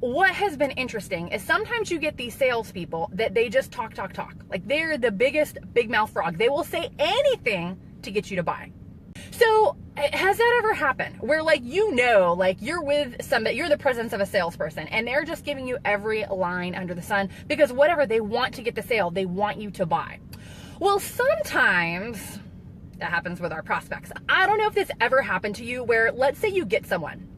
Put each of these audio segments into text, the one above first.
what has been interesting is sometimes you get these salespeople that they just talk. Like they're the biggest big mouth frog. They will say anything to get you to buy. So has that ever happened where like, like you're with somebody, you're the presence of a salesperson and they're just giving you every line under the sun because whatever, they want to get the sale, they want you to buy. Well, sometimes that happens with our prospects. I don't know if this ever happened to you where let's say you get someone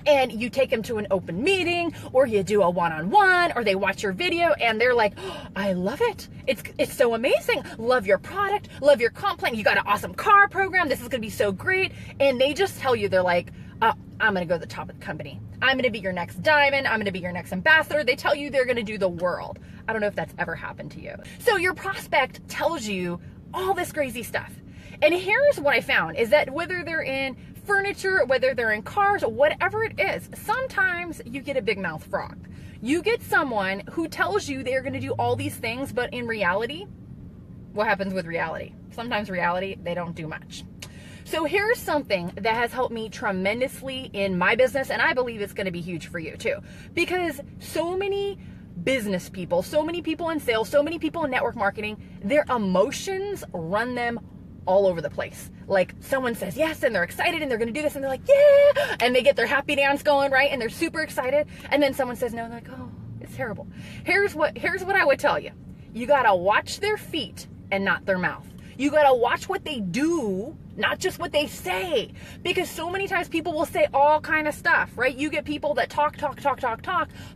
and you take them to an open meeting or you do a one-on-one or they watch your video and they're like, oh, I love it. It's so amazing. Love your product. Love your comp plan. You got an awesome car program. This is going to be so great. And they just tell you, they're like, I'm going to go to the top of the company. I'm going to be your next diamond. I'm going to be your next ambassador. They tell you they're going to do the world. I don't know if that's ever happened to you. So your prospect tells you all this crazy stuff. And here's what I found is that whether they're in furniture, whether they're in cars, whatever it is, sometimes you get a big mouth frog. You get someone who tells you they're going to do all these things, but in reality, what happens with reality? Sometimes reality, they don't do much. So here's something that has helped me tremendously in my business, and I believe it's going to be huge for you too, because so many business people, so many people in sales, so many people in network marketing, their emotions run them all over the place. Like someone says yes and they're excited and they're going to do this and they're like, yeah, and they get their happy dance going, right? And they're super excited. And then someone says no, and they're like, oh, it's terrible. Here's what I would tell you. You got to watch their feet and not their mouth. You got to watch what they do, not just what they say, because so many times people will say all kind of stuff, right? You get people that talk,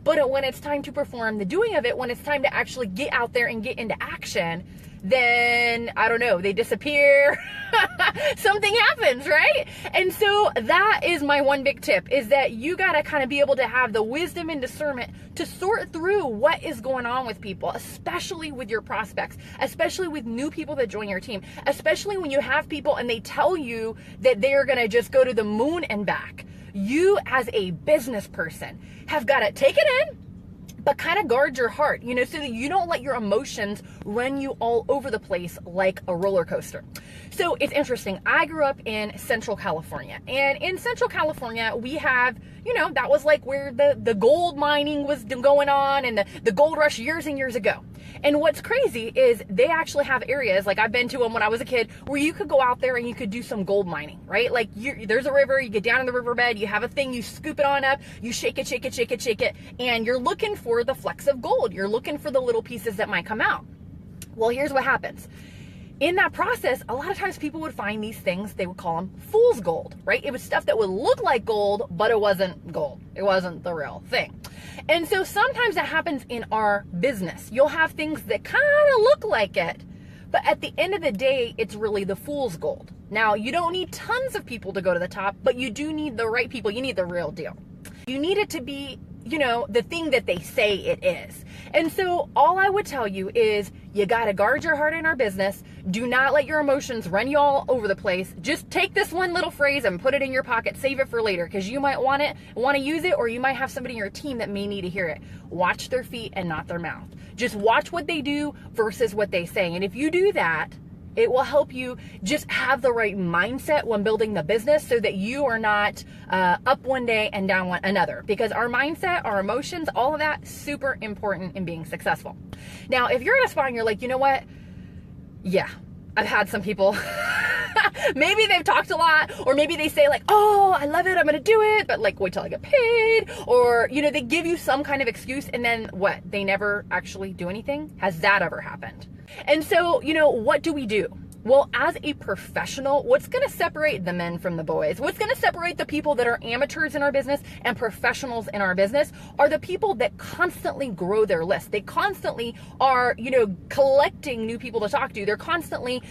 but when it's time to perform the doing of it, when it's time to actually get out there and get into action, then I don't know, they disappear. Something happens, right? And so that is my one big tip, is that you got to kind of be able to have the wisdom and discernment to sort through what is going on with people, especially with your prospects, especially with new people that join your team, especially when you have people and they tell you that they're going to just go to the moon and back. You as a business person have got to take it in, but kind of guard your heart, so that you don't let your emotions run you all over the place like a roller coaster. So it's interesting. I grew up in Central California, and in Central California, we have, that was like where the gold mining was going on and the gold rush years and years ago. And what's crazy is they actually have areas, like I've been to them when I was a kid, where you could go out there and you could do some gold mining, right? Like there's a river, you get down in the riverbed, you have a thing, you scoop it on up, you shake it, and you're looking for the flecks of gold. You're looking for the little pieces that might come out. Well, here's what happens. In that process, a lot of times people would find these things, they would call them fool's gold, right? It was stuff that would look like gold, but it wasn't gold. It wasn't the real thing. And so sometimes that happens in our business. You'll have things that kind of look like it, but at the end of the day, it's really the fool's gold. Now, you don't need tons of people to go to the top, but you do need the right people. You need the real deal. You need it to be, the thing that they say it is. And so all I would tell you is you got to guard your heart in our business. Do not let your emotions run you all over the place. Just take this one little phrase and put it in your pocket. Save it for later, because you might want to use it, or you might have somebody in your team that may need to hear it. Watch their feet and not their mouth. Just watch what they do versus what they say. And if you do that, it will help you just have the right mindset when building the business, so that you are not up one day and down another. Because our mindset, our emotions, all of that, super important in being successful. Now, if you're at a spot and you're like, you know what? Yeah, I've had some people, maybe they've talked a lot, or maybe they say like, oh, I love it, I'm going to do it, but like, wait till I get paid, or, they give you some kind of excuse, and then what? They never actually do anything? Has that ever happened? And so, what do we do? Well, as a professional, what's going to separate the men from the boys? What's going to separate the people that are amateurs in our business and professionals in our business are the people that constantly grow their list. They constantly are, collecting new people to talk to. They're constantly,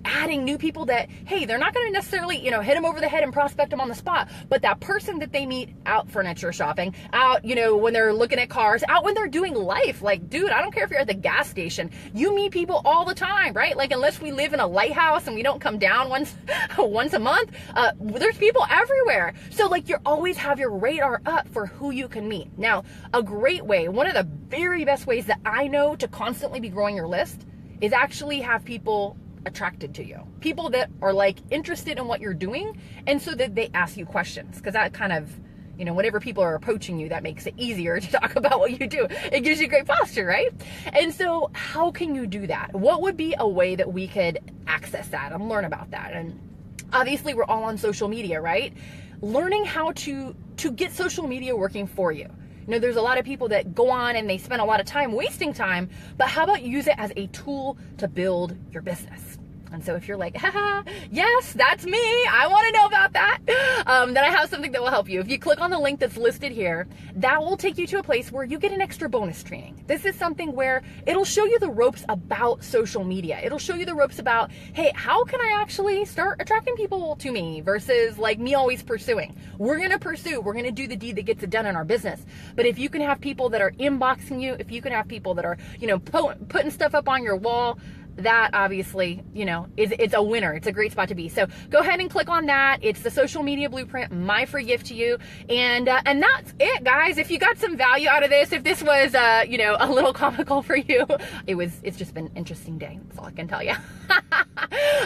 adding new people that, hey, they're not going to necessarily, hit them over the head and prospect them on the spot. But that person that they meet out furniture shopping, out, when they're looking at cars, out when they're doing life, like, dude, I don't care if you're at the gas station. You meet people all the time, right? Like, unless we live in a lighthouse and we don't come down once a month, there's people everywhere. So like, you always have your radar up for who you can meet. Now, a great way, one of the very best ways that I know to constantly be growing your list is actually have people attracted to you, people that are like interested in what you're doing, and so that they ask you questions, because that kind of whenever people are approaching you, that makes it easier to talk about what you do. It gives you great posture, right? And so how can you do that? What would be a way that we could access that and learn about that? And obviously we're all on social media, right? Learning how to get social media working for you. There's a lot of people that go on and they spend a lot of time wasting time, but how about use it as a tool to build your business? And so if you're like, haha, yes, that's me, I want to know about that, then I have something that will help you. If you click on the link that's listed here, that will take you to a place where you get an extra bonus training. This is something where it'll show you the ropes about social media. It'll show you the ropes about, hey, how can I actually start attracting people to me versus like me always pursuing. We're going to pursue, we're going to do the deed that gets it done in our business. But if you can have people that are inboxing you, if you can have people that are, putting stuff up on your wall, that obviously, it's a winner. It's a great spot to be. So go ahead and click on that. It's the Social Media Blueprint, my free gift to you. And that's it, guys. If you got some value out of this, if this was, a little comical for you, it's just been an interesting day. That's all I can tell you.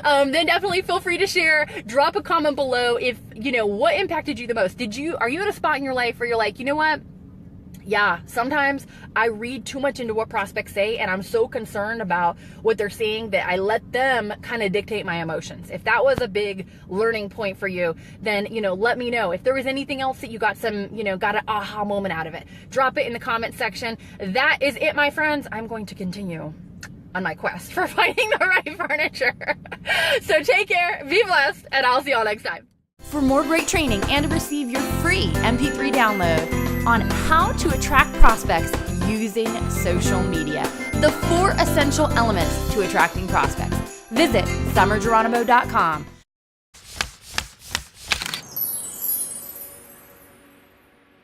Then definitely feel free to share, drop a comment below if, what impacted you the most. Are you at a spot in your life where you're like, you know what? Yeah, sometimes I read too much into what prospects say and I'm so concerned about what they're saying that I let them kind of dictate my emotions. If that was a big learning point for you, then, let me know. If there was anything else that you got got an aha moment out of it, drop it in the comment section. That is it, my friends. I'm going to continue on my quest for finding the right furniture. So take care, be blessed, and I'll see y'all next time. For more great training and to receive your free MP3 download on how to attract prospects using social media, the 4 essential elements to attracting prospects, visit summergeronimo.com.